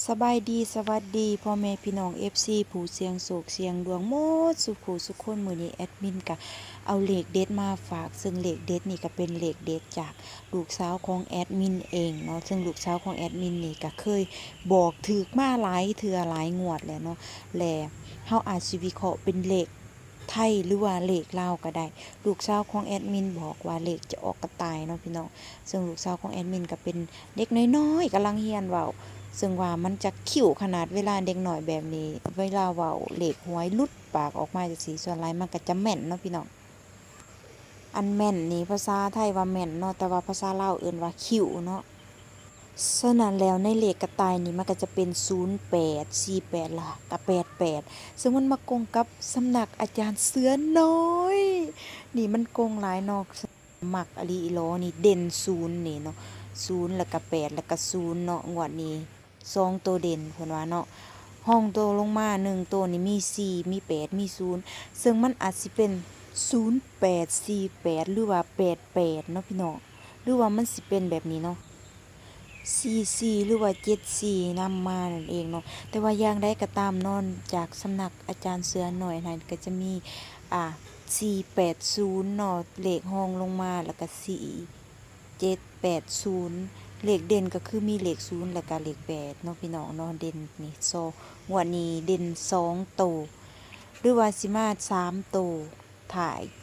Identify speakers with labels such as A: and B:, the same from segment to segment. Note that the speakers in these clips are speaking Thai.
A: สบายดีสวัสดีพ่อแม่พี่น้อง FC ผู้เสียงโศกเสียงดวงหมดสุขูสุขคนมื้อนี้แอดมินก็เอาเลขเด็ดมาฝากซึ่งเลขเด็ดนี่ก็เป็นเลขเด็ดจากลูกสาวของแอดมินเองเนาะซึ่งลูกสาวของแอดมินนี่ก็เคยบอกถูกมาหลายเทื่อหลายงวดแล้วเนาะและเฮาอาจสิวิเคราะห์เป็นเลขไทยหรือว่าเลขลาวก็ได้ลูกสาวของแอดมินบอกว่าเลขจะออกกระต่ายเนาะพี่น้องซึ่งลูกสาวของแอดมินก็เป็นเด็กน้อยๆกำลังเรียนเว้า ซึ่งว่ามันจะขิวขนาดเวลาเด็กหน่อยแบบนี้เวลาเว้าเลขหวยหลุดปากออกมาจากสีส่วนไรมันก็จะแม่นเนาะพี่น้องอันแม่นนี่ภาษาไทยว่าแม่นเนาะแต่ว่าภาษาลาวเอิ้นว่าขิวเนาะฉะนั้นแล้วในเลขกระต่ายนี่มันก็จะเป็น08 48ล่ะกับ88ซึ่งมันมากงกับสำนักอาจารย์เสือน้อยนี่มันกงหลายเนาะมักอลีอีหลอนี่เด่น0นี่เนาะ0แล้วก็8แล้วก็0เนาะงวดนี้2ตัวเด่นเพิ่นว่าเนาะห้องตัวลงมา1ตัวนี่มี4มี8มี0ซึ่งมันอาจสิเป็น0848หรือว่า88เนาะพี่น้องหรือว่ามันสิเป็นแบบนี้เนาะ 44หรือว่า74นำมานั่นเองเนาะแต่ว่าอย่างใดก็ตามเนาะจากสำนักอาจารย์เสือน้อยนั่นก็จะมี480เนาะเลขรองลงมาแล้วก็4780เลขเด่นก็คือมีเลข0แล้วก็เลข8เนาะพี่น้องเนาะเด่นนี่งวดนี้เด่น2ตัวหรือว่าสิมา3ตัวถ่าย782820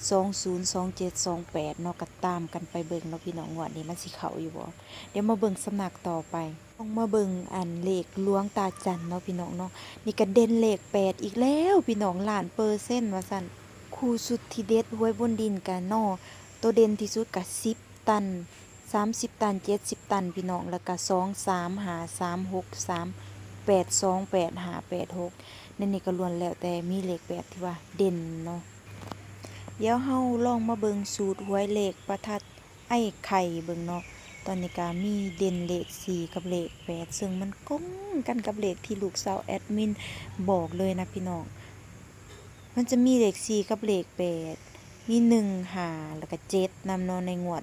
A: 202728เนาะก็ตามกันไปเบิ่งเนาะพี่น้องงวดนี้มันสิเข้าอยู่บ่เดี๋ยวมาเบิ่งสำนักต่อไปต้องมาเบิ่งอันเลขหลวงตาจันเนาะพี่น้องเนาะนี่ก็เด่นเลข8อีกแล้วพี่น้องล้านเปอร์เซ็นต์ว่าซั่นคู่สุดที่เด็ดหวยบนดินกันเนาะตัวเด่นที่สุดก็10ตัน30ตัน70ตันพี่น้องแล้วก็2 3 5 3 6 3 8 2 8 5 8 6นั่นนี่ก็ล้วนแล้วแต่มีเลข8ที่ว่าเด่นเนาะ เดี๋ยวเฮาลองมาเบิ่งสูตรหวยเลขประทัดไอ้ไข่เบิ่งเนาะตอนนี้ก็มีเด่นเลข4กับเลข8ซึ่งมันก้งกันกับเลขที่ลูกสาวแอดมินบอกเลยนะพี่น้องมันจะมีเลข4กับเลข8มี1 5แล้วก็7นำเนาะในงวด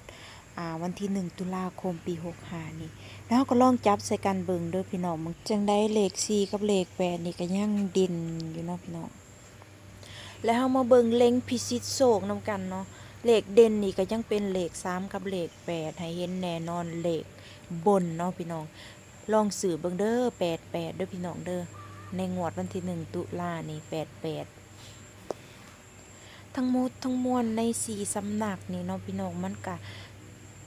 A: วันที่1ตุลาคมปี65นี่แล้วก็ลองจับใส่กันเบิ่งเด้อพี่น้องมันจังได้เลข4กับเลข8นี่ก็ยังเด่นอยู่เนาะพี่น้อง แล้วเฮามาเบิ่งเล็งพิชิตโชคนำกันเนาะเลขเด่นนี่ก็ยังเป็นเลข3กับเลข8ให้เห็นแน่นอนเลขบนเนาะพี่น้องลองสื่อเบิ่งเด้อ88เด้อพี่น้องเด้อในงวดวันที่1ตุลานี่88ทั้งหมดทั้งมวลใน4สำนักนี่เนาะพี่น้องมันก็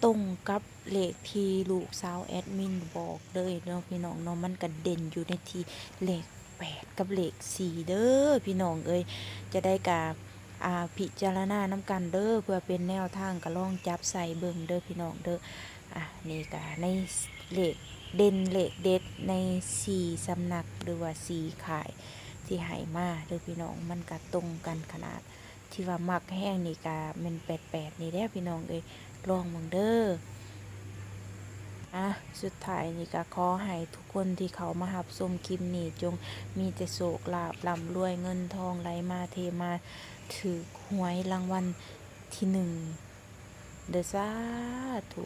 A: ตรงกับเลขที่ลูกสาวแอดมินบอกเลยเนาะพี่น้องเนาะมันก็เด่นอยู่ในที่เลข8กับเลข4เด้อพี่น้องเอ้ยจะได้กะพิจารณานำกันเด้อเพื่อเป็นแนวทางก็ลองจับใส่เบิ่งเด้อพี่น้องเด้อนี่ก็ในเลขเด่นเลขเด็ดใน4สำนักหรือว่า4ข่ายที่ให้มาเด้อพี่น้องมันก็ตรงกันขนาดที่ว่ามักแห้งนี่ก็แม่น88นี่แหละพี่น้องเอ้ยลองเบิ่งเด้อสุดท้ายนี่ก็ขอให้ทุกคนที่เขามารับชมคลิปนี้จงมีแต่โชคลาภร่ำรวยเงินทองไหลมาเทมาถูกหวยรางวัลที่1เด้อสาธุ